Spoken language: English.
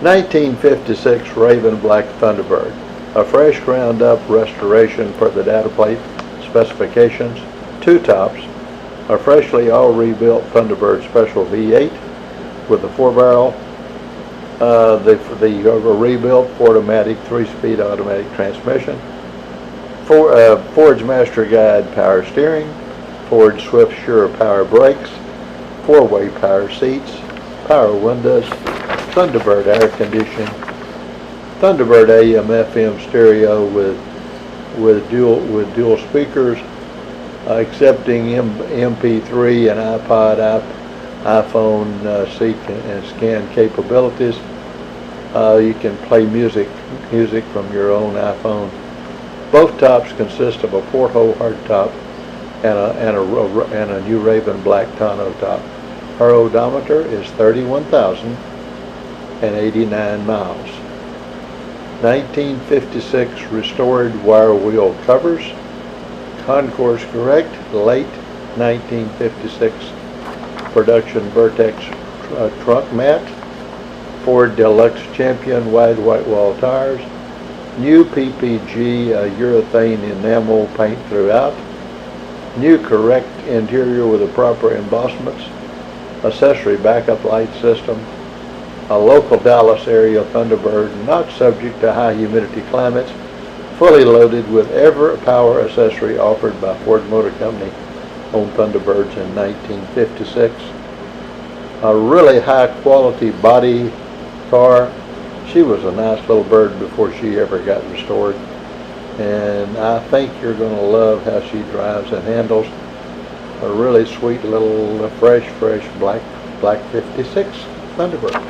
1956 Raven Black Thunderbird. A fresh ground up restoration per the data plate specifications. Two tops. A freshly all rebuilt Thunderbird Special V8 with the 4-barrel. The rebuilt Ford-O-Matic 3-speed automatic transmission. Ford's Masterguide power steering. Ford Swift Sure power brakes. 4-way power seats. Power windows. Thunderbird Air Conditioning. Thunderbird AM/FM stereo with dual speakers, accepting MP3 and iPhone seek and scan capabilities. You can play music from your own iPhone. Both tops consist of a Porthole hardtop and a new Raven Black Tonneau top. Her odometer is 31,089 miles. 1956 restored wire wheel covers. Concours correct, late 1956 production Burtex trunk mat. Ford Deluxe Champion wide Whitewall tires. New PPG urethane enamel paint throughout. New correct interior with the proper embossments. Accessory backup light system. A local Dallas area Thunderbird not subject to high humidity climates, fully loaded with every power accessory offered by Ford Motor Company on Thunderbirds in 1956. A really high quality body car. She was a nice little bird before she ever got restored, and I think you're going to love how she drives and handles. A really sweet little fresh black 56 Thunderbird.